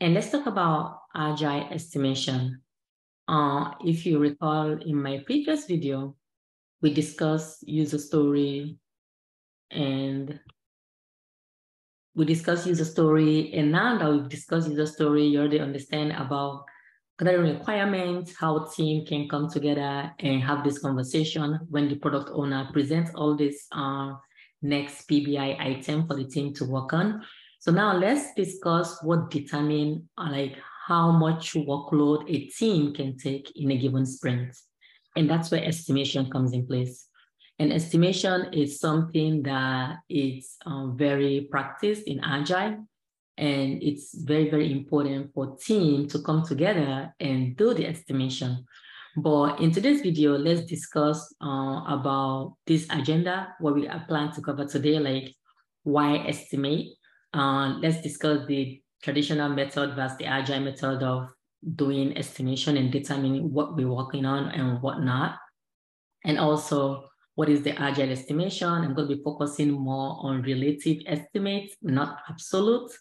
And let's talk about agile estimation. If you recall in my previous video, we discussed user story and now that we've discussed user story, you already understand about gathering requirements, how a team can come together and have this conversation when the product owner presents all this next PBI item for the team to work on. So now let's discuss what determine like how much workload a team can take in a given sprint. And that's where estimation comes in place. And estimation is something that is very practiced in Agile. And it's very, very important for teams to come together and do the estimation. But in today's video, let's discuss about this agenda, what we plan to cover today, like why estimate. Let's discuss the traditional method versus the Agile method of doing estimation and determining what we're working on and what not. And also, what is the Agile estimation? I'm going to be focusing more on relative estimates, not absolute.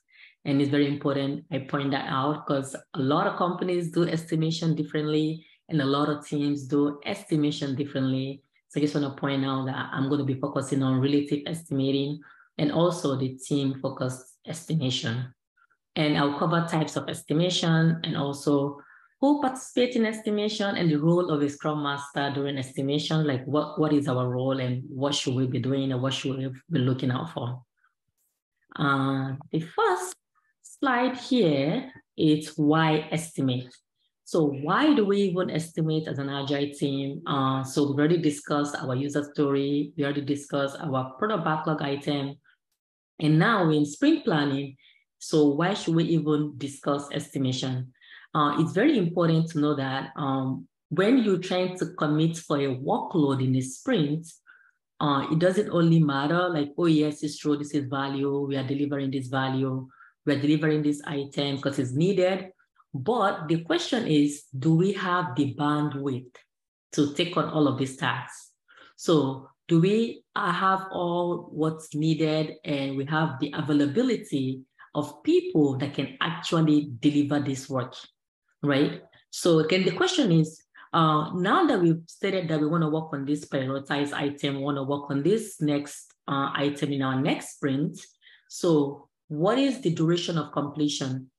And it's very important I point that out because a lot of companies do estimation differently and a lot of teams do estimation differently. So I just want to point out that I'm going to be focusing on relative estimating and also the team-focused estimation. And I'll cover types of estimation and also who participates in estimation and the role of a Scrum Master during estimation, like what is our role and what should we be doing and what should we be looking out for. The first slide here is why estimate. So why do we even estimate as an Agile team? So we've already discussed our user story. We already discussed our product backlog item. And now we're in sprint planning. So why should we even discuss estimation? It's very important to know that when you're trying to commit for a workload in a sprint, it doesn't only matter like, oh yes, it's true, this is value, we are delivering this value, we're delivering this item because it's needed. But the question is, do we have the bandwidth to take on all of these tasks? So do we have all what's needed and we have the availability of people that can actually deliver this work, right? So again, the question is, now that we've stated that we want to work on this prioritized item, we want to work on this next item in our next sprint. So what is the duration of completion?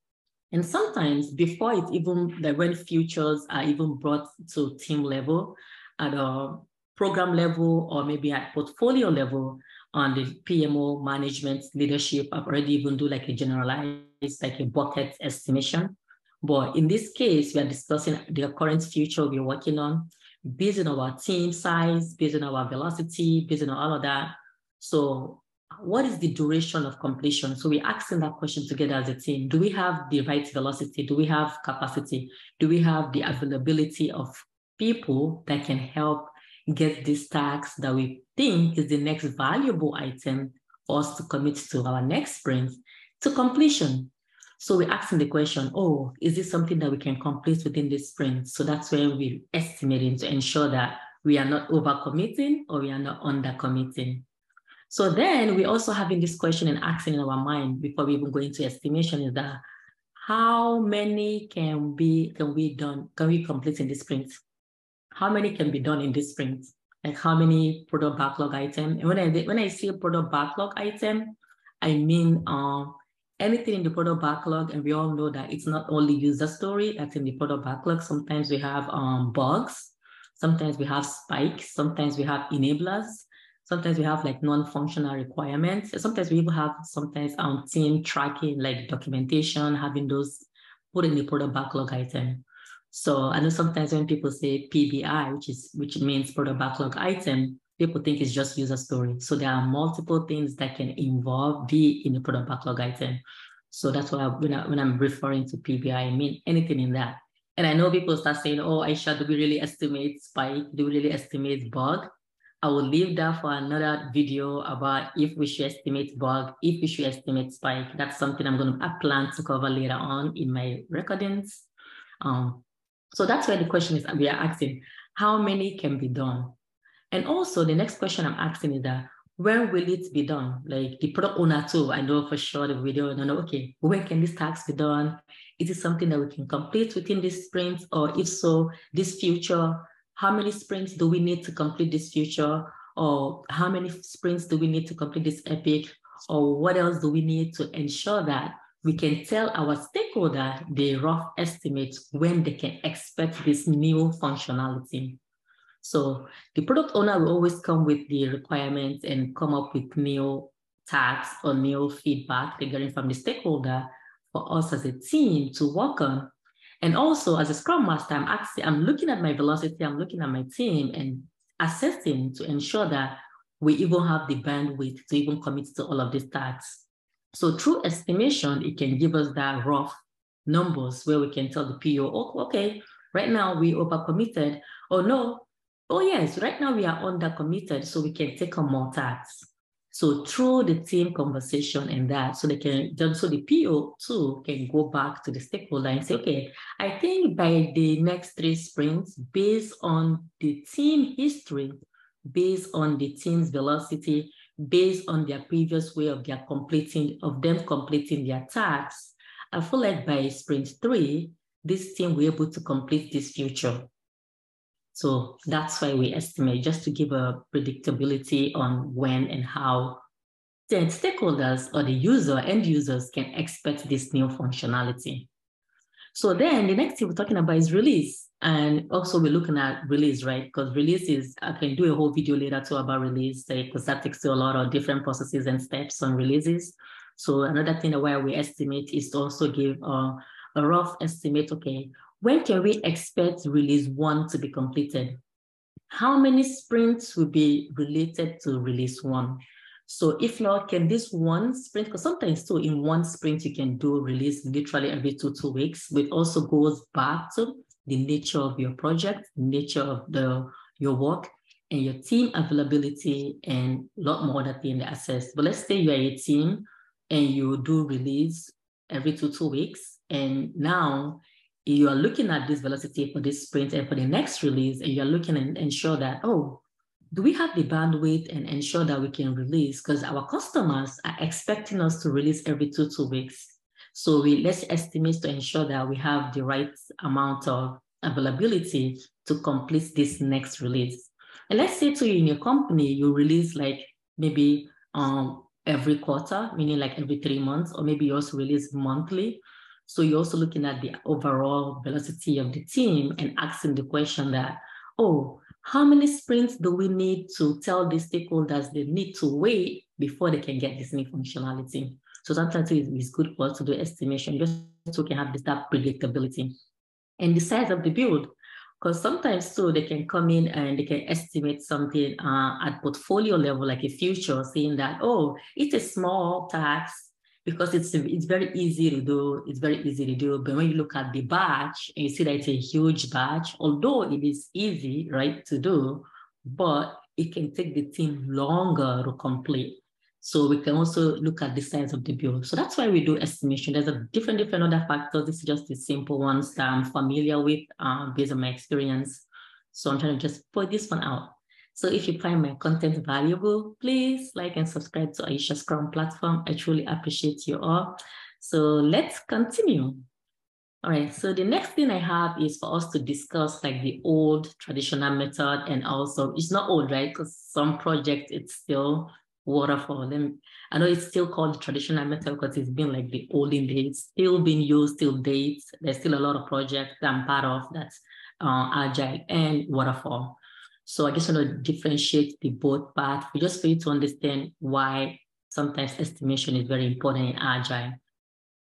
And sometimes before it even, like when features are even brought to team level, at a program level, or maybe at portfolio level, on the PMO management leadership, I've already even do like a generalized, like a bucket estimation. But in this case, we are discussing the current future we're working on based on our team size, based on our velocity, based on all of that. So what is the duration of completion? So we're asking that question together as a team. Do we have the right velocity? Do we have capacity? Do we have the availability of people that can help get these tasks that we think is the next valuable item for us to commit to our next sprint to completion? So we're asking the question, oh, is this something that we can complete within this sprint? So that's where we're estimating to ensure that we are not overcommitting or we are not undercommitting. So then we're also having this question and asking in our mind before we even go into estimation is that how many can we complete in this sprint? How many can be done in this sprint? Like how many product backlog item? And when I say product backlog item, I mean anything in the product backlog, and we all know that it's not only user story that's in the product backlog. Sometimes we have bugs, sometimes we have spikes, sometimes we have enablers, sometimes we have like non-functional requirements. Sometimes we even have team tracking, like documentation, having those put in the product backlog item. So I know sometimes when people say PBI, which means product backlog item, people think it's just user story. So there are multiple things that can be in the product backlog item. So that's why when I'm referring to PBI, I mean anything in that. And I know people start saying, oh, Aisha, do we really estimate spike? Do we really estimate bug? I will leave that for another video about if we should estimate bug, if we should estimate spike. That's something I plan to cover later on in my recordings. So that's where the question is we are asking, how many can be done? And also the next question I'm asking is that when will it be done? Like the product owner too, I know for sure the video, I know, okay, when can this task be done? Is it something that we can complete within this sprint? Or if so, this future, how many sprints do we need to complete this future? Or how many sprints do we need to complete this epic? Or what else do we need to ensure that we can tell our stakeholder the rough estimate when they can expect this new functionality? So the product owner will always come with the requirements and come up with new tasks or new feedback they're getting from the stakeholder for us as a team to work on. And also as a Scrum Master, I'm looking at my velocity, I'm looking at my team and assessing to ensure that we even have the bandwidth to even commit to all of these tasks. So through estimation, it can give us that rough numbers where we can tell the PO, oh, okay, right now we overcommitted, or no, oh yes, right now we are undercommitted, so we can take on more tasks. So through the team conversation and that, so they can, so the PO too can go back to the stakeholder and say, okay, I think by the next 3 sprints, based on the team history, based on the team's velocity, based on their previous way of them completing their tasks, I feel like by sprint 3, this team will be able to complete this future. So that's why we estimate, just to give a predictability on when and how the stakeholders or the end users can expect this new functionality. So then the next thing we're talking about is release. And also we're looking at release, right? Because release is, I can do a whole video later too about release, because that takes a lot of different processes and steps on releases. So another thing that why we estimate is to also give a rough estimate, okay, when can we expect release 1 to be completed? How many sprints will be related to release 1? So if not, can this one sprint, because sometimes too, in one sprint, you can do release literally every two weeks, but it also goes back to the nature of your project, nature of your work, and your team availability, and a lot more that in the assess. But let's say you're a team and you do release every two weeks, and now you are looking at this velocity for this sprint and for the next release, and you're looking and ensure that, oh, do we have the bandwidth and ensure that we can release? Because our customers are expecting us to release every two weeks. So let's estimate to ensure that we have the right amount of availability to complete this next release. And let's say to you in your company, you release like maybe every quarter, meaning like every 3 months, or maybe you also release monthly. So you're also looking at the overall velocity of the team and asking the question that, oh, how many sprints do we need to tell the stakeholders they need to wait before they can get this new functionality? So sometimes it's good for us to do estimation just so we can have that predictability. And the size of the build, because sometimes too, they can come in and they can estimate something at portfolio level, like a future, saying that, oh, it's a small task, because it's very easy to do. It's very easy to do. But when you look at the batch and you see that it's a huge batch, although it is easy, right, to do, but it can take the team longer to complete. So we can also look at the size of the build. So that's why we do estimation. There's a different other factors. This is just the simple ones that I'm familiar with based on my experience. So I'm trying to just put this one out. So if you find my content valuable, please like and subscribe to Aisha Scrum platform. I truly appreciate you all. So let's continue. All right, so the next thing I have is for us to discuss like the old traditional method, and also it's not old, right? Because some projects it's still waterfall. And I know it's still called the traditional method because it's been like the olden days, still being used till date. There's still a lot of projects that I'm part of that's Agile and waterfall. So I just want to differentiate the both paths just for you to understand why sometimes estimation is very important in Agile.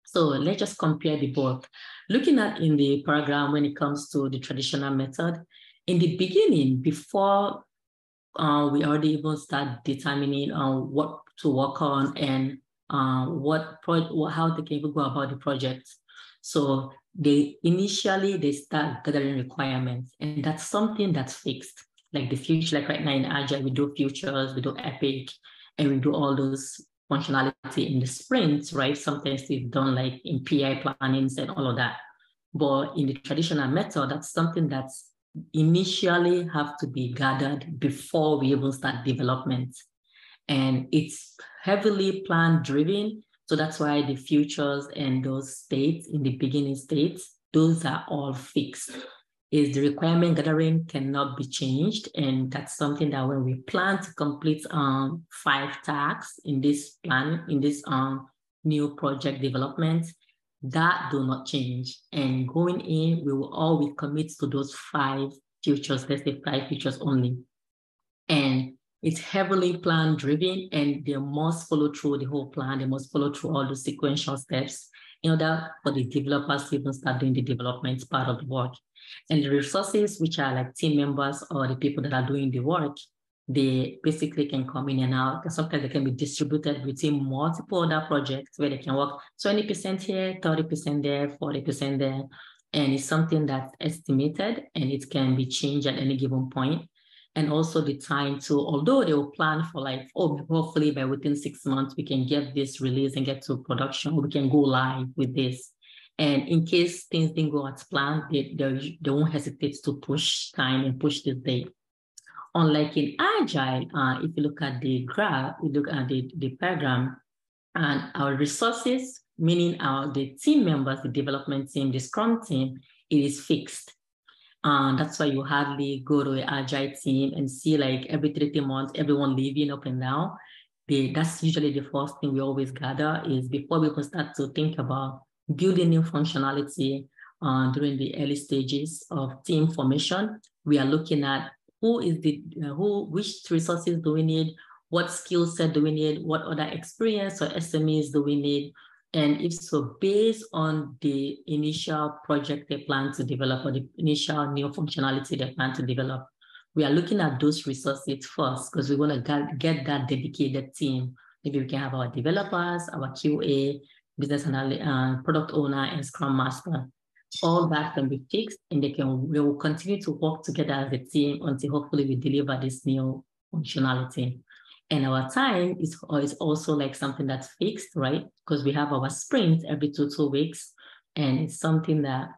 So let's just compare the both. Looking at in the program when it comes to the traditional method, in the beginning, before we already even start determining what to work on and how they can even go about the project. So initially they start gathering requirements, and that's something that's fixed. Like the future, like right now in Agile, we do futures, we do epic, and we do all those functionality in the sprints, right? Sometimes we've done like in PI plannings and all of that. But in the traditional method, that's something that's initially have to be gathered before we even start development. and it's heavily plan driven. So that's why the futures and those states in the beginning states, those are all fixed. Is the requirement gathering cannot be changed. And that's something that when we plan to complete 5 tasks in this plan, in this new project development, that do not change. And going in, we will always commit to those 5 features, let's say 5 features only. And it's heavily plan driven, and they must follow through the whole plan. They must follow through all the sequential steps in order for the developers to even start doing the development part of the work. And the resources, which are like team members or the people that are doing the work, they basically can come in and out. Sometimes they can be distributed between multiple other projects where they can work 20% here, 30% there, 40% there. And it's something that's estimated and it can be changed at any given point. And also the time to, although they will plan for like, oh, hopefully by within 6 months, we can get this release and get to production, we can go live with this. And in case things didn't go as planned, they won't hesitate to push time and push this date. Unlike in Agile, if you look at the graph, you look at the diagram, and our resources, meaning the team members, the development team, the Scrum team, it is fixed. That's why you hardly go to an Agile team and see like every 3 months, everyone leaving up and down. That's usually the first thing we always gather is before we can start to think about building new functionality during the early stages of team formation. We are looking at which resources do we need, what skill set do we need, what other experience or SMEs do we need, and if so, based on the initial project they plan to develop or the initial new functionality they plan to develop, we are looking at those resources first because we want to get that dedicated team. Maybe we can have our developers, our QA, business analyst, product owner, and Scrum Master. All that can be fixed, and we will continue to work together as a team until hopefully we deliver this new functionality. And our time is also like something that's fixed, right? Because we have our sprint every 2 weeks, and it's something that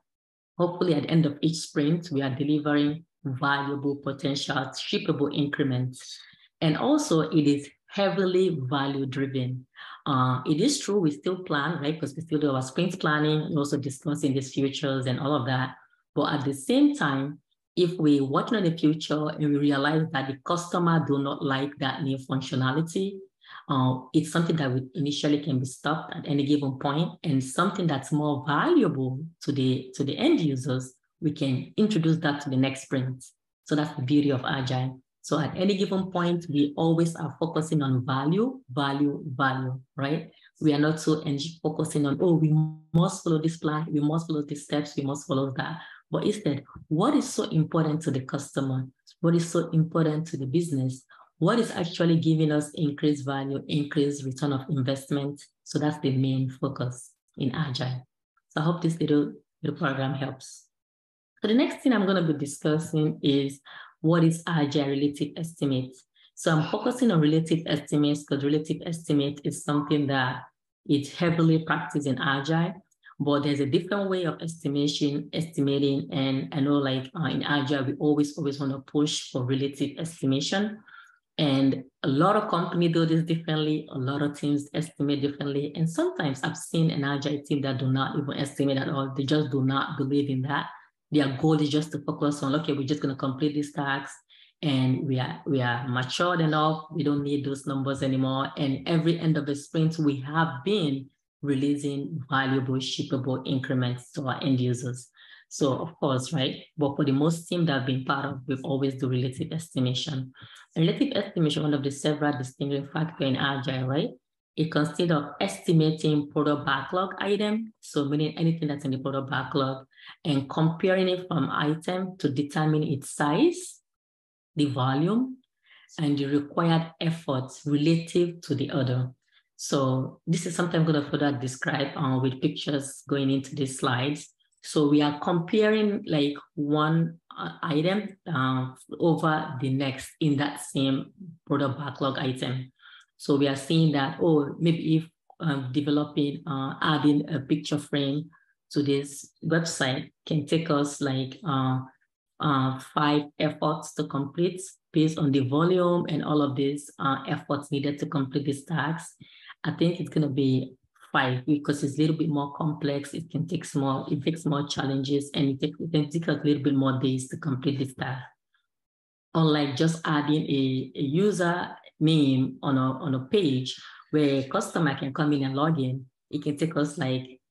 hopefully at the end of each sprint, we are delivering valuable potential, shippable increments. And also it is heavily value-driven. It is true, we still plan, right? Because we still do our sprint planning and also discussing these futures and all of that. But at the same time, if we're working on the future and we realize that the customer do not like that new functionality, it's something that initially can be stopped at any given point, and something that's more valuable to the end users, we can introduce that to the next sprint. So that's the beauty of Agile. So at any given point, we always are focusing on value, right? We are not so focusing on, oh, we must follow this plan, we must follow these steps, we must follow that. But instead, what is so important to the customer? What is so important to the business? What is actually giving us increased value, increased return of investment? So that's the main focus in Agile. So I hope this little program helps. So the next thing I'm going to be discussing is what is Agile relative estimate. So I'm focusing on relative estimates because relative estimate is something that is heavily practiced in Agile, but there's a different way of estimating. And I know like in Agile, we always want to push for relative estimation. And a lot of companies do this differently. A lot of teams estimate differently. And sometimes I've seen an Agile team that do not even estimate at all. They just do not believe in that. Their goal is just to focus on, okay, we're just going to complete this task and we are matured enough. We don't need those numbers anymore. And every end of the sprint, we have been releasing valuable, shippable increments to our end users. So of course, right? But for the most team that I've been part of, we've always do relative estimation. And relative estimation, one of the several distinguishing factors in Agile, right? It consists of estimating product backlog item, so meaning anything that's in the product backlog, and comparing it from item to determine its size, the volume, and the required efforts relative to the other. So this is something I'm going to further describe with pictures going into these slides. So we are comparing like one item over the next in that same product backlog item. So we are seeing that, oh, maybe if developing, adding a picture frame to this website can take us like 5 efforts to complete based on the volume and all of these efforts needed to complete this task, I think it's going to be 5 because it's a little bit more complex. It takes more challenges, and it can take a little bit more days to complete this task. Unlike just adding a user name on a page where a customer can come in and log in, it can take us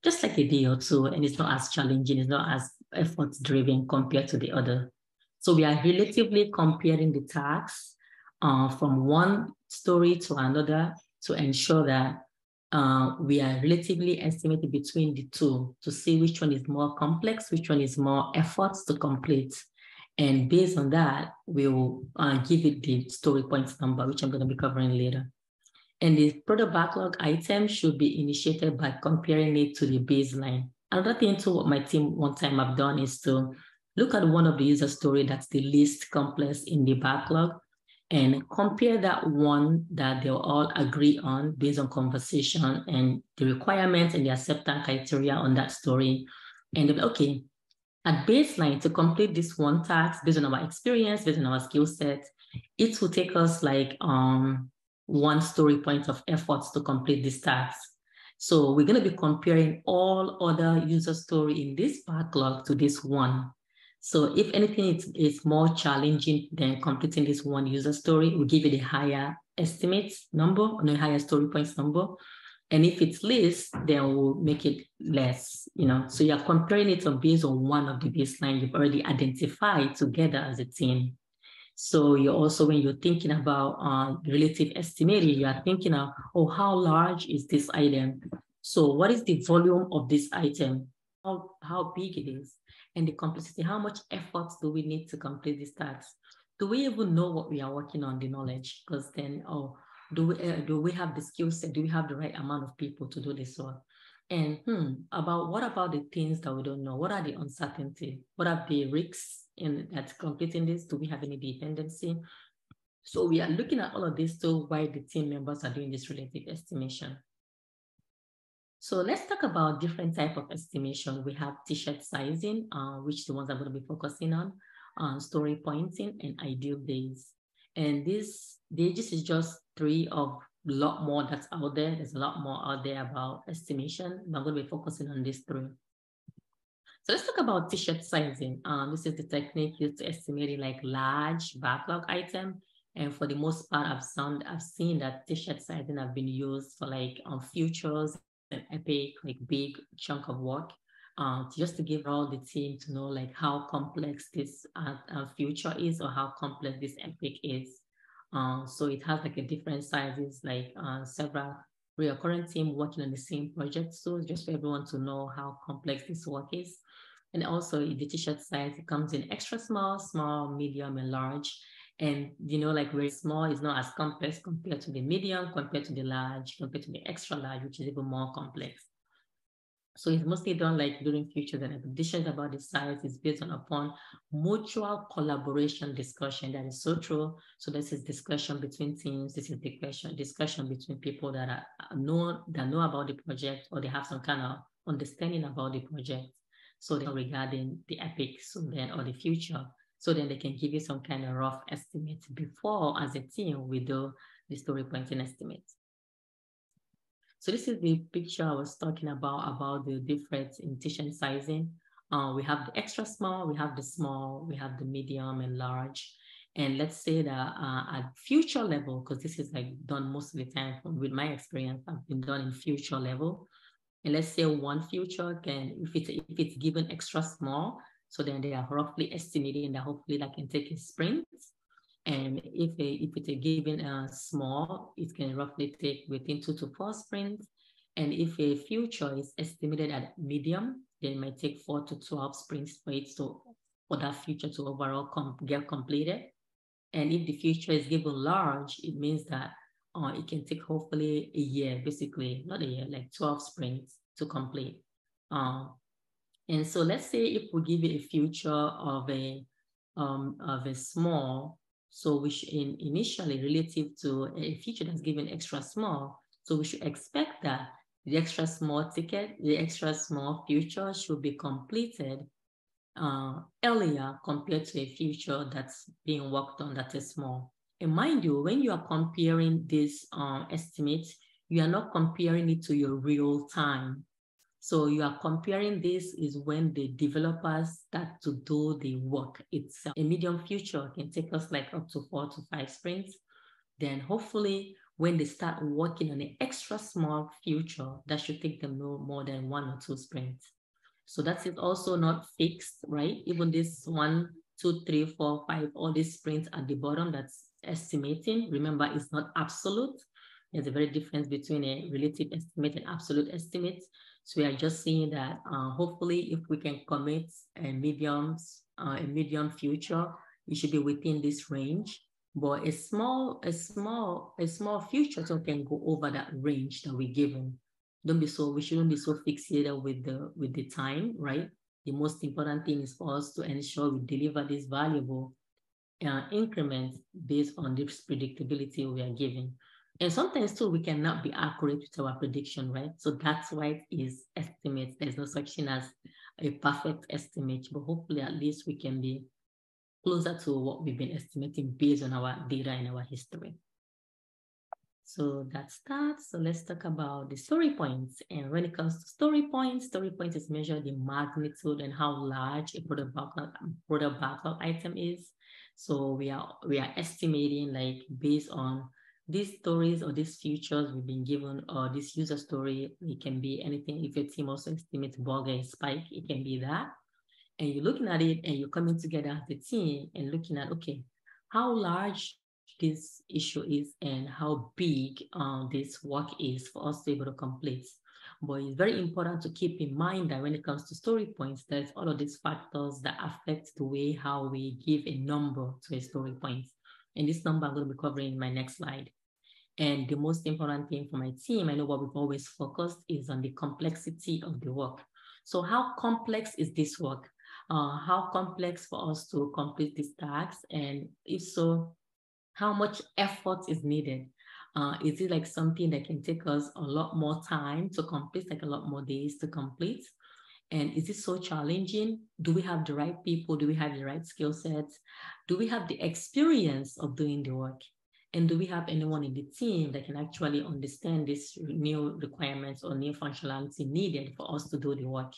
just like a day or two, and it's not as challenging, it's not as effort driven compared to the other. So we are relatively comparing the tasks from one story to another to ensure that we are relatively estimating between the two to see which one is more complex, which one is more efforts to complete. And based on that, we'll give it the story points number, which I'm going to be covering later. And the product backlog item should be initiated by comparing it to the baseline. Another thing too, what my team one time have done is to look at one of the user story that's the least complex in the backlog and compare that one that they'll all agree on based on conversation and the requirements and the acceptance criteria on that story. And they'll be, okay, at baseline, to complete this one task based on our experience, based on our skill set, it will take us one story point of efforts to complete this task. So we're going to be comparing all other user story in this backlog to this one. So if anything, it's more challenging than completing this one user story. We give it a higher estimate number, or a higher story points number. And if it's less, then we'll make it less, So you're comparing it based on one of the baseline you've already identified together as a team. So you're also, when you're thinking about relative estimating, you are thinking of, how large is this item? So what is the volume of this item? How big it is? And the complexity, how much effort do we need to complete this task? Do we even know what we are working on, the knowledge? Because then, do we have the skill set? Do we have the right amount of people to do this work? And what about the things that we don't know? What are the uncertainty? What are the risks in that completing this? Do we have any dependency? So we are looking at all of this too while the team members are doing this relative estimation. So let's talk about different type of estimation. We have T-shirt sizing, which the ones I'm going to be focusing on, story pointing, and ideal days. And this is just 3 of a lot more that's out there. There's a lot more out there about estimation. I'm going to be focusing on these 3. So let's talk about T-shirt sizing. This is the technique used to estimating large backlog item. And for the most part, I've seen that T-shirt sizing have been used for on futures and epic, big chunk of work, just to give all the team to know how complex this future is, or how complex this epic is. So it has a different sizes, several recurrent team working on the same project. So just for everyone to know how complex this work is. And also the T-shirt size, it comes in extra small, small, medium, and large. And very small is not as complex compared to the medium, compared to the large, compared to the extra large, which is even more complex. So it's mostly done during futures, and the decisions about the size is based upon mutual collaboration discussion. That is so true. So this is discussion between teams. This is discussion between people that know about the project, or they have some kind of understanding about the project. So they're regarding the epic, or the future. So then they can give you some kind of rough estimate before, as a team, we do the story pointing estimate. So this is the picture I was talking about the difference in T-shirt sizing. We have the extra small, we have the small, we have the medium and large. And let's say that at future level, because this is done most of the time with my experience, I've been done in future level. And let's say one future if it's given extra small, so then they are roughly estimating that hopefully that can take a sprint. And if it's a given small, it can roughly take within 2 to 4 sprints. And if a future is estimated at medium, then it might take 4 to 12 sprints for that future to overall get completed. And if the future is given large, it means that it can take hopefully a year, basically, not a year, 12 sprints to complete. And so let's say if we give it a future of a small, so we should initially relative to a feature that's given extra small, so we should expect that the extra small ticket, the extra small future should be completed earlier compared to a feature that's being worked on that is small. And mind you, when you are comparing this estimates, you are not comparing it to your real time. So you are comparing this is when the developers start to do the work itself. A medium feature can take us like up to 4 to 5 sprints. Then hopefully when they start working on an extra small feature, that should take them no more than 1 or 2 sprints. So that is also not fixed, right? Even this 1, 2, 3, 4, 5, all these sprints at the bottom, that's estimating. Remember, it's not absolute. There's a very difference between a relative estimate and absolute estimate. So we are just saying that hopefully if we can commit a medium future, we should be within this range. But a small future so can go over that range that we're given. We shouldn't be so fixated with the time, right? The most important thing is for us to ensure we deliver this valuable increments based on this predictability we are given. And sometimes too, we cannot be accurate with our prediction, right? So that's why it is estimates. There's no such thing as a perfect estimate, but hopefully at least we can be closer to what we've been estimating based on our data and our history. So that's that. So let's talk about the story points. And when it comes to story points is measure the magnitude and how large a product backlog item is. So we are estimating like based on these stories or these features we've been given, or this user story. It can be anything. If your team also estimates bug and spike, it can be that. And you're looking at it and you're coming together as a team and looking at, okay, how large this issue is and how big this work is for us to be able to complete. But it's very important to keep in mind that when it comes to story points, there's all of these factors that affect the way how we give a number to a story point. And this number I'm going to be covering in my next slide. And the most important thing for my team, I know what we've always focused is on the complexity of the work. So how complex is this work? How complex for us to complete these tasks? And if so, how much effort is needed? Is it like something that can take us a lot more time to complete, like a lot more days to complete? And is it so challenging? Do we have the right people? Do we have the right skill sets? Do we have the experience of doing the work? And do we have anyone in the team that can actually understand these new requirements or new functionality needed for us to do the work?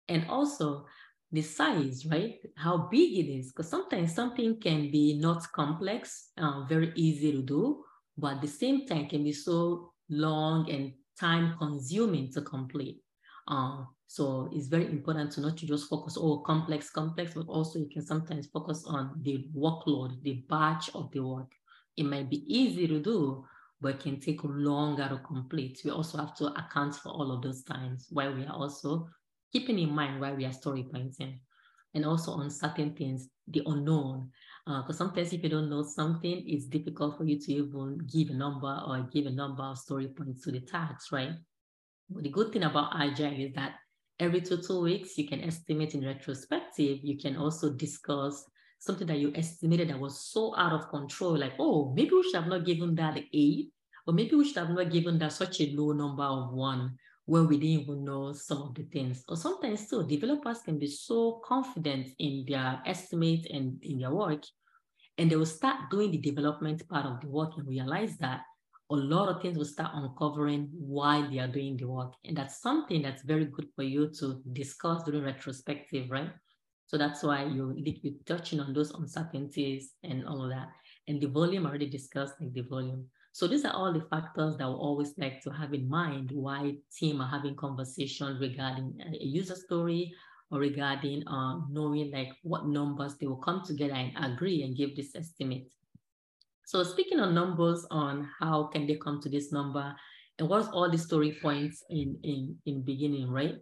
And also the size, right? How big it is, because sometimes something can be not complex, very easy to do, but at the same time can be so long and time consuming to complete. So it's very important to not to just focus, complex, but also you can sometimes focus on the workload, the batch of the work. It might be easy to do, but it can take longer to complete. We also have to account for all of those times while we are also keeping in mind why we are story pointing. And also on certain things, the unknown. Because sometimes if you don't know something, it's difficult for you to even give a number of story points to the tasks, right? But the good thing about Agile is that every 2 weeks, you can estimate in retrospective. You can also discuss something that you estimated that was so out of control, like, oh, maybe we should have not given that 8, or maybe we should have not given that such a low number of 1, where we didn't even know some of the things. Or sometimes too, developers can be so confident in their estimate and in their work, and they will start doing the development part of the work and realize that a lot of things will start uncovering while they are doing the work. And that's something that's very good for you to discuss during retrospective, right? So that's why you're touching on those uncertainties and all of that. And the volume, I already discussed, like the volume. So these are all the factors that we always like to have in mind why team are having conversations regarding a user story, or regarding knowing like what numbers they will come together and agree and give this estimate. So speaking of numbers, on how can they come to this number and what's all the story points in beginning, right?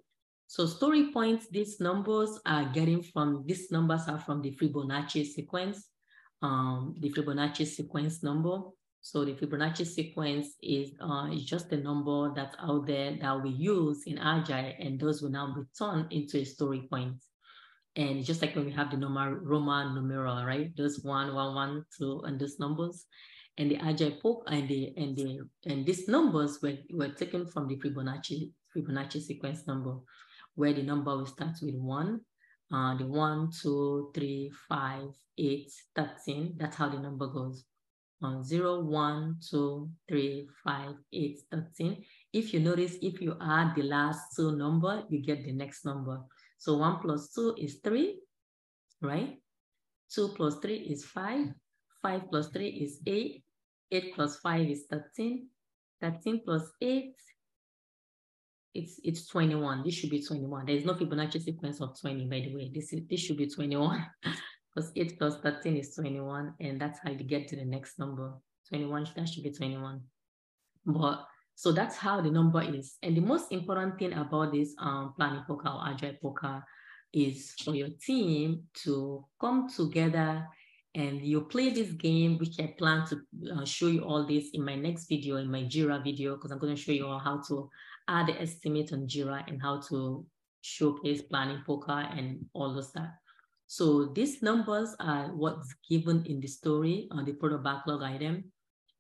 So story points, these numbers are these numbers are from the Fibonacci sequence, number. So the Fibonacci sequence is just a number that's out there that we use in Agile, and those will now be turned into a story point. And just like when we have the Roman numeral, right? Those 1, 1, 1, 2, and those numbers. And the Agile poke and these numbers were taken from the Fibonacci sequence number, where the number will start with 1, the 1, 2, 3, 5, 8, 13. That's how the number goes. 0, 1, 2, 3, 5, 8, 13. If you notice, if you add the last two number, you get the next number. So 1 plus 2 is 3, right? 2 plus 3 is 5. 5 plus 3 is 8. 8 plus 5 is 13. 13 plus 8, it's 21. This should be 21. There is no Fibonacci sequence of 20, by the way. This should be 21. Because 8 plus 13 is 21, and that's how you get to the next number. 21, that should be 21. But so that's how the number is. And the most important thing about this planning poker or agile poker is for your team to come together and you play this game, which I plan to show you all this in my next video, in my Jira video, because I'm going to show you all how to add the estimate on Jira and how to showcase planning poker and all of that. So these numbers are what's given in the story on the product backlog item.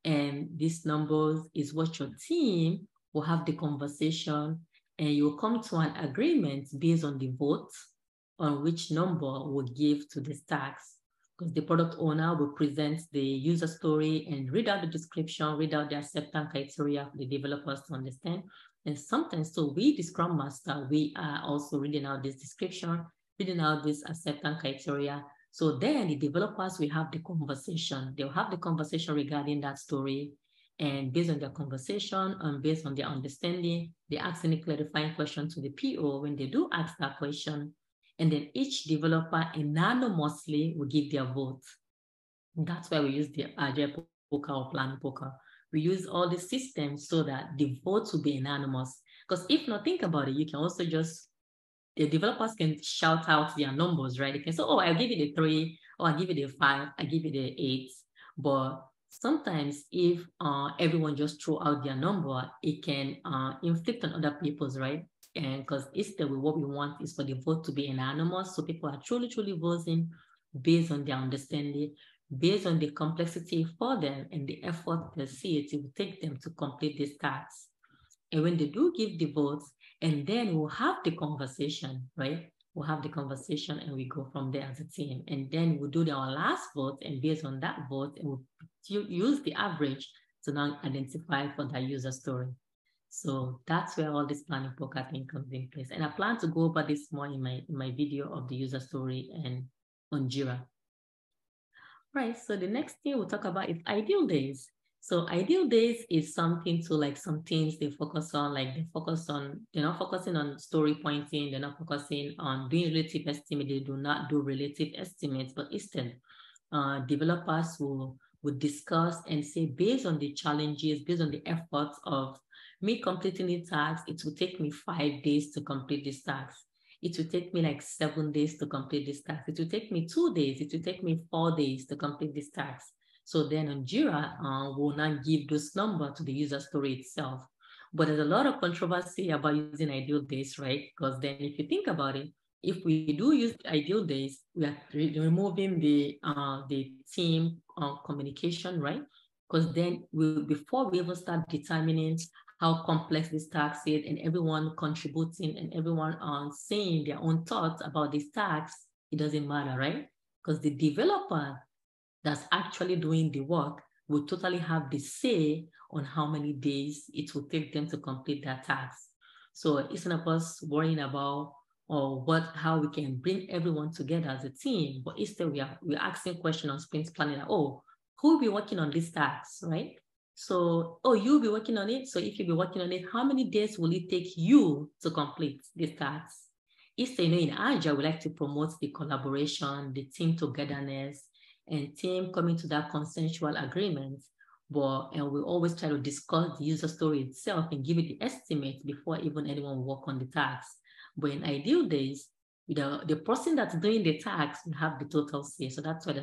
And these numbers is what your team will have the conversation, and you'll come to an agreement based on the votes on which number will give to the stacks. Because the product owner will present the user story and read out the description, read out the acceptance criteria for the developers to understand. And sometimes, so we, the Scrum Master, we are also reading out this description, reading out this acceptance criteria. So then the developers will have the conversation. They'll have the conversation regarding that story. And based on their conversation and based on their understanding, they ask any clarifying question to the PO when they do ask that question. And then each developer anonymously will give their vote. That's why we use the agile poker or planning poker. We use all the systems so that the votes will be anonymous. Because if not, think about it, you can also just, the developers can shout out their numbers, right? They can say, oh, I'll give you the 3, or I'll give you the 5, I'll give you the 8. But sometimes if everyone just throw out their number, it can inflict on other people's, right? And because instead what we want is for the vote to be anonymous. So people are truly, truly voting based on their understanding, based on the complexity for them and the effort they see it will take them to complete these tasks. And when they do give the votes, and then we'll have the conversation, right? We'll have the conversation and we go from there as a team. And then we'll do our last vote, and based on that vote, and we'll use the average to now identify for that user story. So that's where all this planning poker thing comes in place. And I plan to go over this more in my video of the user story and on Jira. Right, so the next thing we'll talk about is ideal days. So ideal days is something to, like, some teams they focus on, like they're not focusing on story pointing, they're not focusing on doing relative estimate, they do not do relative estimates, but instead developers will discuss and say, based on the challenges, based on the efforts of me completing the task, it will take me 5 days to complete this task. It will take me like 7 days to complete this task. It will take me 2 days. It will take me 4 days to complete this task. So then on Jira, we'll not give this number to the user story itself. But there's a lot of controversy about using ideal days, right? Because then if you think about it, if we do use ideal days, we are removing the team communication, right? Because then before we even start determining how complex this task is and everyone contributing and everyone saying their own thoughts about this task, it doesn't matter, right? Because the developer that's actually doing the work will totally have the say on how many days it will take them to complete that task. So instead of us worrying about how we can bring everyone together as a team, but instead we're asking questions on sprint planning, like, oh, who will be working on this task, right? So, oh, you'll be working on it. So if you'll be working on it, how many days will it take you to complete this task? Instead, in Agile, we like to promote the collaboration, the team togetherness, and team coming to that consensual agreement. And we always try to discuss the user story itself and give it the estimate before even anyone work on the task. But in ideal days, the person that's doing the task will have the total say. So that's why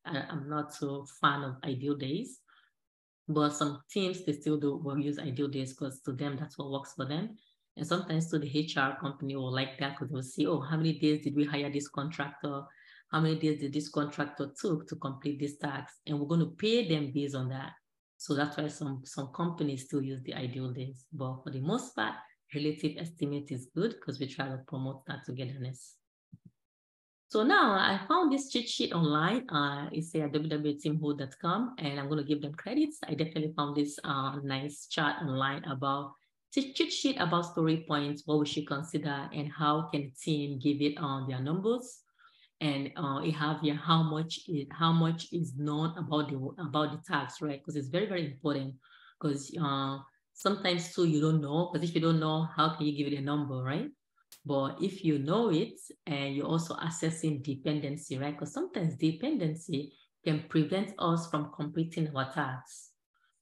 I'm not so fan of ideal days. But some teams, they still will use ideal days because to them, that's what works for them. And sometimes to the HR company will like that because they'll see, oh, how many days did we hire this contractor? How many days did this contractor took to complete this task? And we're going to pay them based on that. So that's why some companies still use the ideal days. But for the most part, relative estimate is good because we try to promote that togetherness. So now I found this cheat sheet online. It's at www.teamhood.com, and I'm going to give them credits. I definitely found this nice chart online about cheat sheet about story points, what we should consider, and how can the team give it on their numbers. And it have here how much is known about the task, right? Because it's very, very important. Because sometimes too you don't know. Because if you don't know, how can you give it a number, right? But if you know it and you're also assessing dependency, right? Because sometimes dependency can prevent us from completing our tasks.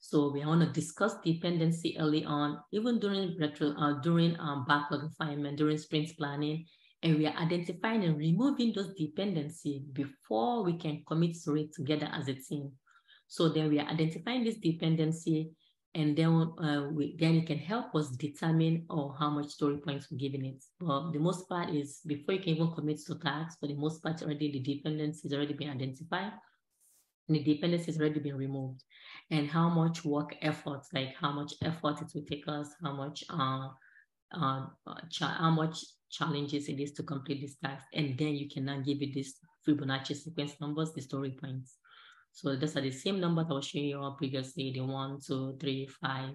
So we want to discuss dependency early on, even during backlog refinement, during sprint planning, and we are identifying and removing those dependency before we can commit to it together as a team. So then we are identifying this dependency, and then then it can help us determine how much story points we're giving it. But the most part is before you can even commit to tasks, for the most part already the dependency has already been identified and the dependency has already been removed. And how much work effort, like how much effort it will take us, how much challenges it is to complete this task. And then you can now give it this Fibonacci sequence numbers, the story points. So those are the same numbers I was showing you previously, the 1, 2, 3, 5,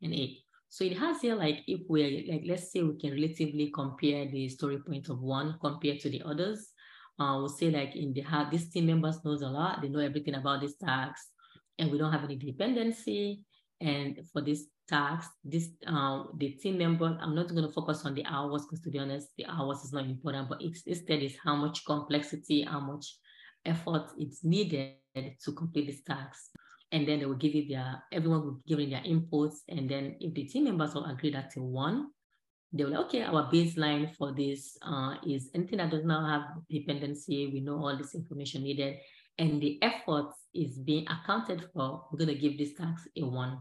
and 8. So it has here, like, if we're, like, let's say we can relatively compare the story point of 1 compared to the others. We'll say, like, in the heart, these team members knows a lot. They know everything about this task, and we don't have any dependency. And for this task, the team member, I'm not going to focus on the hours because, to be honest, the hours is not important, but instead is how much complexity, how much effort it's needed to complete this task. And then they will give you everyone will give in their inputs. And then if the team members will agree that to 1, they will, okay, our baseline for this is anything that does not have dependency. We know all this information needed, and the effort is being accounted for. We're going to give this task a 1.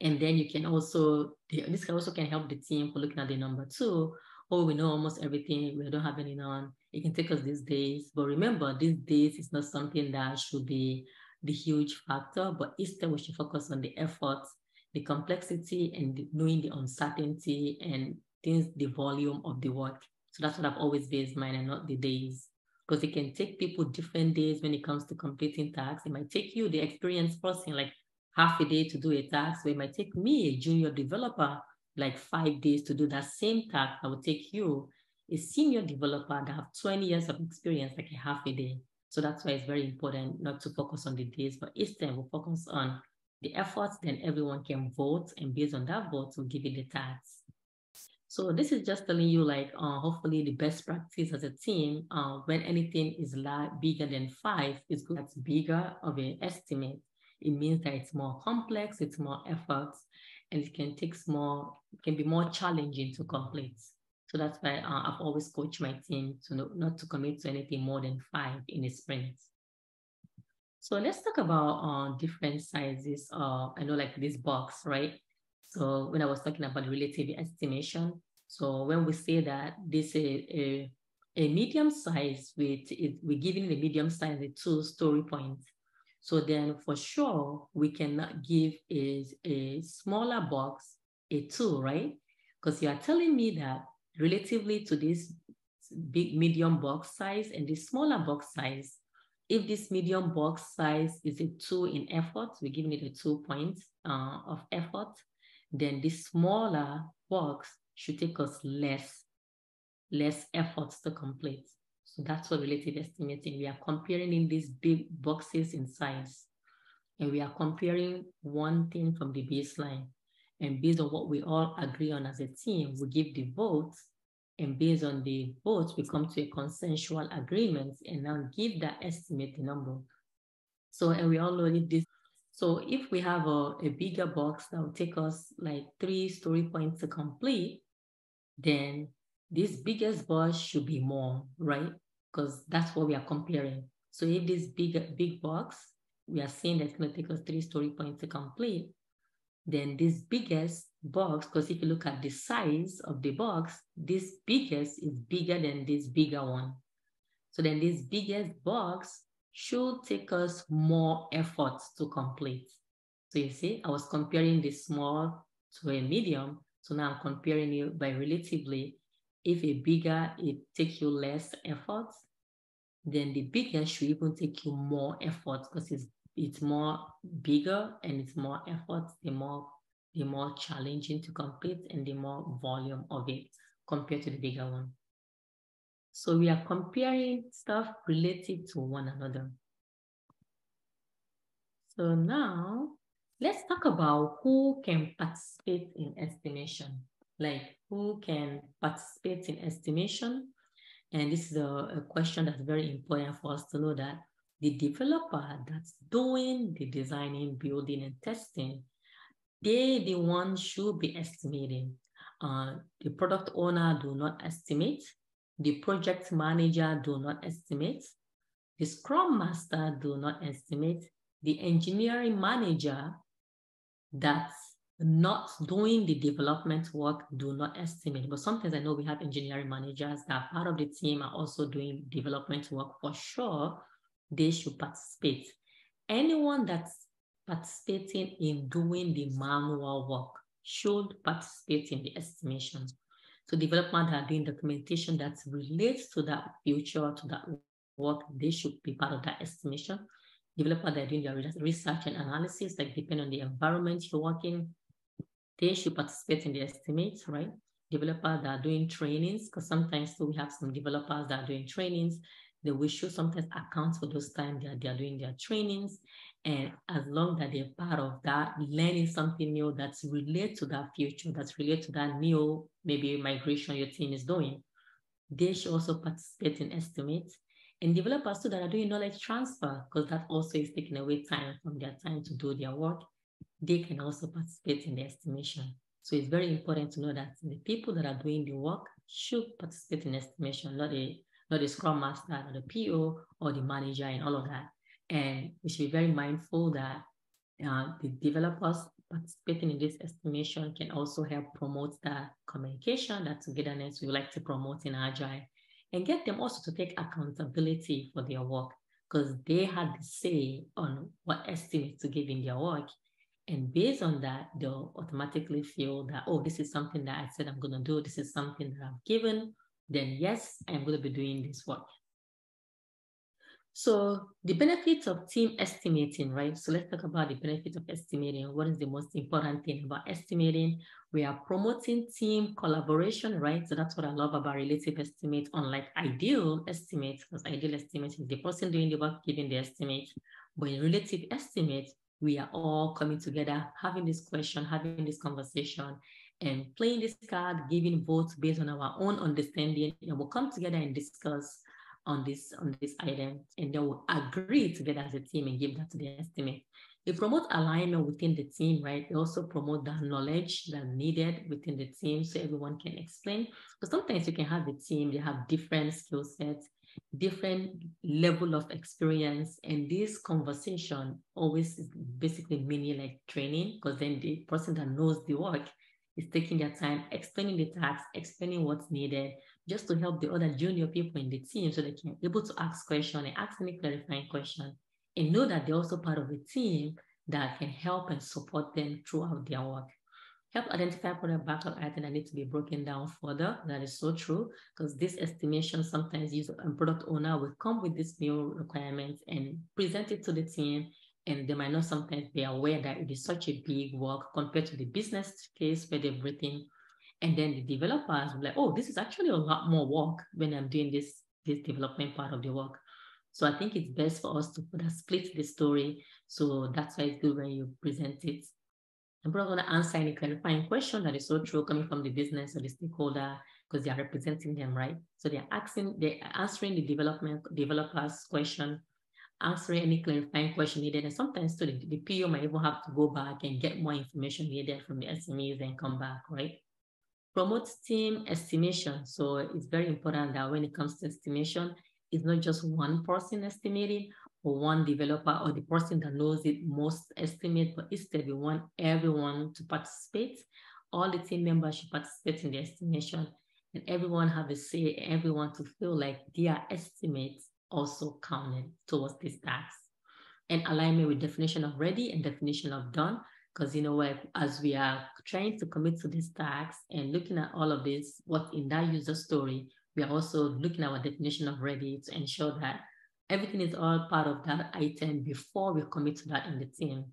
And then you can also, this can also help the team for looking at the number 2. Oh, we know almost everything. We don't have any none. It can take us these days. But remember, these days is not something that should be the huge factor, but instead we should focus on the efforts, the complexity, and knowing the uncertainty and things, the volume of the work. So that's what I've always based mine, and not the days. Because it can take people different days when it comes to completing tasks. It might take you, the experienced person, like half a day to do a task. So it might take me, a junior developer, like 5 days to do that same task. I would take you, a senior developer that have 20 years of experience, like a half a day. So that's why it's very important not to focus on the days, but instead we'll focus on the efforts. Then everyone can vote, and based on that vote, we'll give you the tasks. So this is just telling you, like, hopefully the best practice as a team, when anything is bigger than 5, is good. That's bigger of an estimate. It means that it's more complex, it's more effort, and it can be more challenging to complete. So that's why I've always coached my team to not to commit to anything more than 5 in a sprint. So let's talk about different sizes. I know, like this box, right? So when I was talking about relative estimation, so when we say that this is a medium size, we're giving the medium size a 2 story points. So then for sure, we cannot give a smaller box a 2, right? Because you are telling me that relatively to this big medium box size and this smaller box size, if this medium box size is a 2 in effort, we're giving it a 2 points of effort, then this smaller box should take us less effort to complete. So that's what relative estimating. We are comparing in these big boxes in size, and we are comparing one thing from the baseline. And based on what we all agree on as a team, we give the votes, and based on the votes, we come to a consensual agreement and now give that estimate the number. So, and we all know this. So if we have a bigger box that will take us like 3 story points to complete, then this biggest box should be more, right? Because that's what we are comparing. So if this big box, we are saying that's going to take us 3 story points to complete, then this biggest box, because if you look at the size of the box, this biggest is bigger than this bigger one. So then this biggest box should take us more effort to complete. So you see, I was comparing the small to a medium. So now I'm comparing it by relatively. If a bigger, it takes you less effort, then the bigger should even take you more effort because it's more bigger and it's more effort, the more challenging to complete and the more volume of it compared to the bigger one. So we are comparing stuff related to one another. So now let's talk about who can participate in estimation. Like who can participate in estimation? And this is a question that's very important for us to know, that the developer that's doing the designing, building, and testing, they the one should be estimating. The product owner do not estimate. The project manager do not estimate. The Scrum Master do not estimate. The engineering manager that's not doing the development work do not estimate. But sometimes I know we have engineering managers that are part of the team are also doing development work. For sure, they should participate. Anyone that's participating in doing the manual work should participate in the estimation. So development that are doing documentation that relates to that future, to that work, they should be part of that estimation. Developers that are doing their research and analysis, like depending on the environment you're working, they should participate in the estimates, right? Developers that are doing trainings, because sometimes we have some developers that are doing trainings, that we should sometimes account for those times that they are doing their trainings. And as long as they're part of that, learning something new that's related to that future, that's related to that new, maybe migration your team is doing, they should also participate in estimates. And developers too that are doing knowledge transfer, because that also is taking away time from their time to do their work, they can also participate in the estimation. So it's very important to know that the people that are doing the work should participate in estimation, not the Scrum Master, or the PO, or the manager, and all of that. And we should be very mindful that the developers participating in this estimation can also help promote that communication, that togetherness we like to promote in Agile, and get them also to take accountability for their work, because they had the say on what estimates to give in their work. And based on that, they'll automatically feel that, oh, this is something that I said I'm going to do. This is something that I've given. Then yes, I'm going to be doing this work. So the benefits of team estimating, right? So let's talk about the benefits of estimating. What is the most important thing about estimating? We are promoting team collaboration, right? So that's what I love about relative estimate, unlike ideal estimates, because ideal estimate is the person doing the work giving the estimate. But in relative estimate, we are all coming together, having this question, having this conversation, and playing this card, giving votes based on our own understanding, and we'll come together and discuss on this item, and they will agree together as a team and give that to the estimate. They promote alignment within the team, right? They also promote the knowledge that's needed within the team so everyone can explain. Because sometimes you can have the team, they have different skill sets, different level of experience, and this conversation always is basically meaning like training, because then the person that knows the work is taking their time, explaining the task, explaining what's needed, just to help the other junior people in the team so they can be able to ask questions and ask any clarifying question, and know that they're also part of a team that can help and support them throughout their work. Help identify product backlog items that need to be broken down further. That is so true, because this estimation sometimes user and product owner will come with these new requirements and present it to the team, and they might not sometimes be aware that it is such a big work compared to the business case where they've written. And then the developers will be like, oh, this is actually a lot more work when I'm doing this development part of the work. So I think it's best for us to split the story. So that's why it's good when you present it. I'm probably going to answer any clarifying question that is so true coming from the business or the stakeholder, because they are representing them, right? So they're answering the developers' question, answering any clarifying question needed. And sometimes too, the PO might even have to go back and get more information needed from the SMEs and come back, right? Promotes team estimation. So it's very important that when it comes to estimation, it's not just one person estimating or one developer or the person that knows it most estimate, but instead we want everyone to participate. All the team members should participate in the estimation, and everyone have a say, everyone to feel like their estimates also counted towards this task. And alignment with definition of ready and definition of done, Because, you know what, as we are trying to commit to these tasks and looking at all of this, what in that user story, we are also looking at our definition of ready to ensure that everything is all part of that item before we commit to that in the team.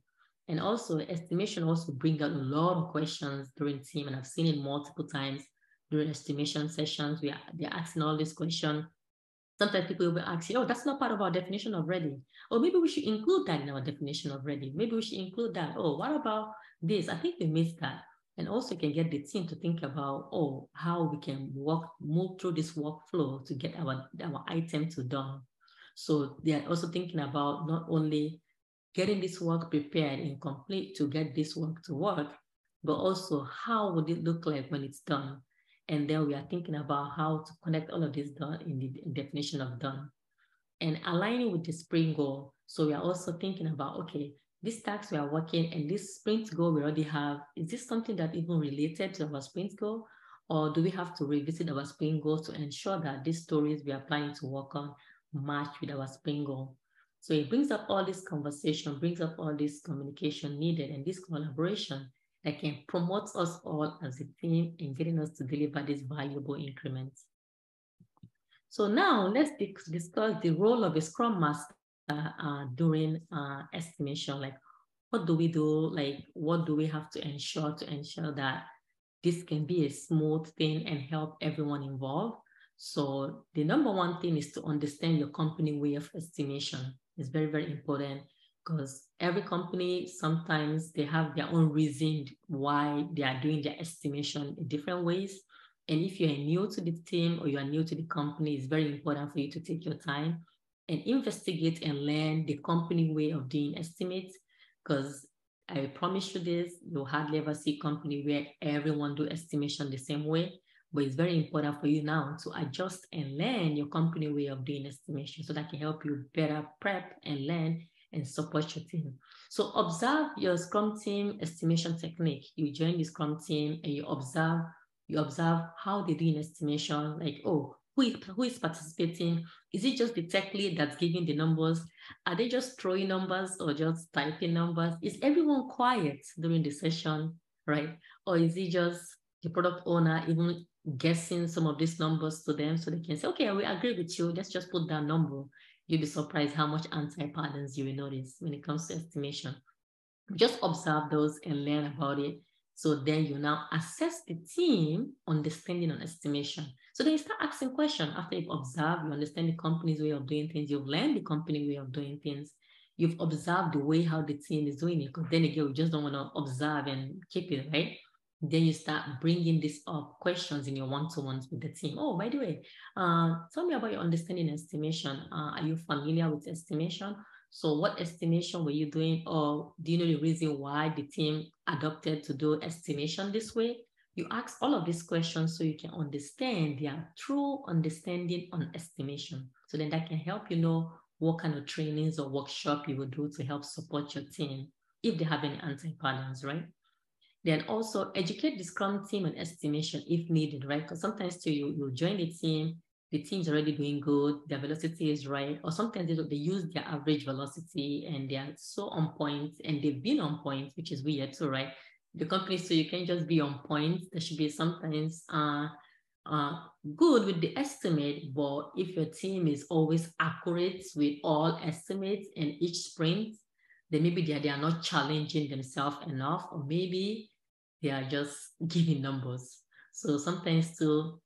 And also, estimation also brings out a lot of questions during team, and I've seen it multiple times during estimation sessions. They're asking all these questions. Sometimes people will ask you, oh, that's not part of our definition of ready. Or maybe we should include that in our definition of ready. Maybe we should include that. Oh, what about this? I think we missed that. And also can get the team to think about, oh, how we can move through this workflow to get our item to done. So they are also thinking about not only getting this work prepared and complete to get this work to work, but also how would it look like when it's done? And then we are thinking about how to connect all of this done in the definition of done and aligning with the sprint goal. So we are also thinking about, okay, this task we are working and this sprint goal we already have, is this something that even related to our sprint goal? Or do we have to revisit our sprint goal to ensure that these stories we are planning to work on match with our sprint goal? So it brings up all this conversation, brings up all this communication needed and this collaboration that can promote us all as a team in getting us to deliver these valuable increments. So now let's discuss the role of a Scrum Master during estimation. Like, what do we do? Like, what do we have to ensure that this can be a smooth thing and help everyone involved? So the number one thing is to understand your company way of estimation. It's very, very important because every company, sometimes they have their own reason why they are doing their estimation in different ways. And if you are new to the team or you are new to the company, it's very important for you to take your time and investigate and learn the company way of doing estimates. Because I promise you this, you'll hardly ever see a company where everyone do estimation the same way. But it's very important for you now to adjust and learn your company way of doing estimation so that can help you better prep and learn and support your team. So observe your Scrum team estimation technique. You join the Scrum team and you observe how they do an estimation, like, oh, who is participating? Is it just the tech lead that's giving the numbers? Are they just throwing numbers or just typing numbers? Is everyone quiet during the session, right? Or is it just the product owner even guessing some of these numbers to them so they can say, okay, we agree with you, let's just put that number. You'll be surprised how much anti-patterns you will notice when it comes to estimation. Just observe those and learn about it. So then you now assess the team understanding on estimation. So then you start asking questions after you've observed, you understand the company's way of doing things, you've learned the company way of doing things, you've observed the way how the team is doing it, because then again, we just don't want to observe and keep it, right? Then you start bringing this up questions in your one-to-ones with the team. Oh, by the way, tell me about your understanding estimation. Are you familiar with estimation? So what estimation were you doing? Or do you know the reason why the team adopted to do estimation this way? You ask all of these questions so you can understand their true understanding on estimation. So then that can help you know what kind of trainings or workshop you will do to help support your team if they have any anti-patterns, right? Then also educate the Scrum team on estimation if needed, right? Because sometimes too, you join the team's already doing good, their velocity is right, or sometimes they use their average velocity and they are so on point and they've been on point, which is weird too, right? The company, so you can't just be on point. There should be sometimes good with the estimate, but if your team is always accurate with all estimates and each sprint, then maybe they are not challenging themselves enough, or maybe they are just giving numbers. So sometimes too,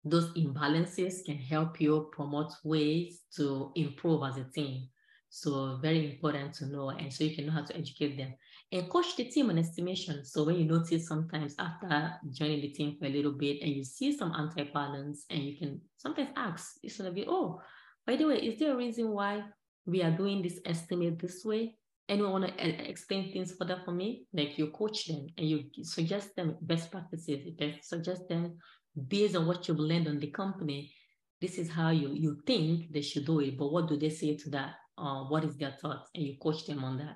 those imbalances can help you promote ways to improve as a team. So very important to know, and so you can know how to educate them. And coach the team on estimation. So when you notice sometimes after joining the team for a little bit and you see some anti-patterns, and you can sometimes ask, it's gonna be, oh, by the way, is there a reason why we are doing this estimate this way? Anyone want to explain things further for me? Like you coach them and you suggest them best practices, you suggest them based on what you've learned on the company. This is how you think they should do it, but what do they say to that? What is their thoughts? And you coach them on that.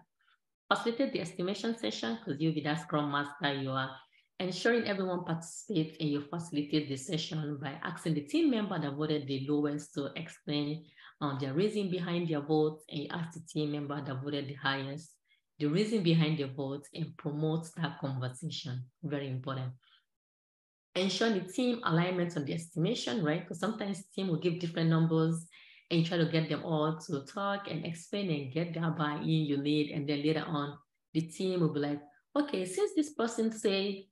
Facilitate the estimation session, because you'll be that Scrum Master, you are ensuring everyone participates, and you facilitate the session by asking the team member that voted the lowest to explain their reason behind their vote, and you ask the team member that voted the highest, the reason behind the vote, and promote that conversation. Very important. Ensure the team alignment on the estimation, right? Because sometimes team will give different numbers and you try to get them all to talk and explain and get that buy-in you need. And then later on, the team will be like, okay, since this person say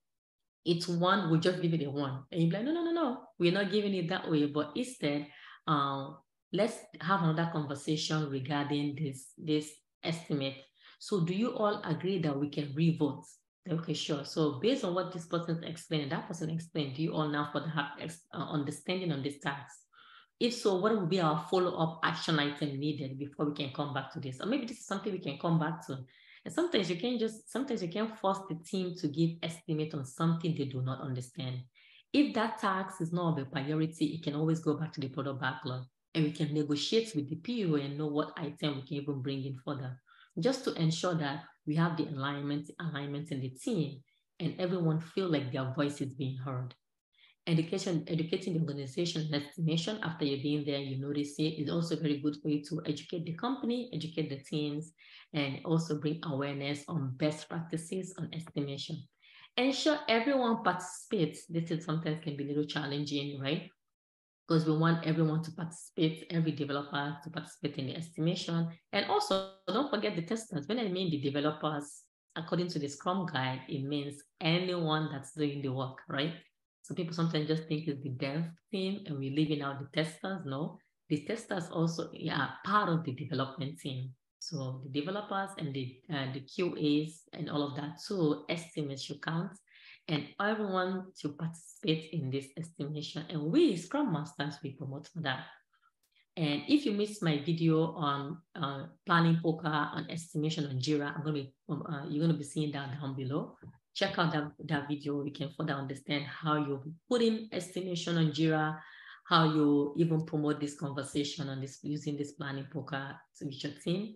it's one, we'll just give it a one. And you'll be like, no, we're not giving it that way. But instead, let's have another conversation regarding this estimate. So do you all agree that we can re-vote? Okay, sure. So based on what this person explained and that person explained, do you all now further have understanding on this task? If so, what will be our follow-up action item needed before we can come back to this? Or maybe this is something we can come back to. And sometimes you can force the team to give estimate on something they do not understand. If that task is not of a priority, it can always go back to the product backlog and we can negotiate with the PO and know what item we can even bring in further, just to ensure that we have the alignment in the team and everyone feel like their voice is being heard. Educating the organization and estimation after you've been there, you notice it is also very good for you to educate the company, educate the teams, and also bring awareness on best practices on estimation. Ensure everyone participates. This is sometimes can be a little challenging, right? Because we want everyone to participate, every developer to participate in the estimation. And also, don't forget the testers. When I mean the developers, according to the Scrum Guide, it means anyone that's doing the work, right? So people sometimes just think it's the dev team and we're leaving out the testers. No, the testers also are part of the development team. So the developers and the QAs and all of that too, estimates should count and everyone to participate in this estimation. And we Scrum Masters, we promote for that. And if you missed my video on planning poker on estimation on Jira, you're going to be seeing that down below. Check out that video. You can further understand how you put in estimation on Jira, how you even promote this conversation on this using this planning poker with your team.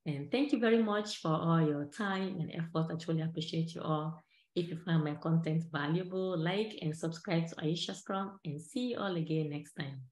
And thank you very much for all your time and effort. I truly appreciate you all. If you find my content valuable, like and subscribe to Aisha Scrum, and see you all again next time.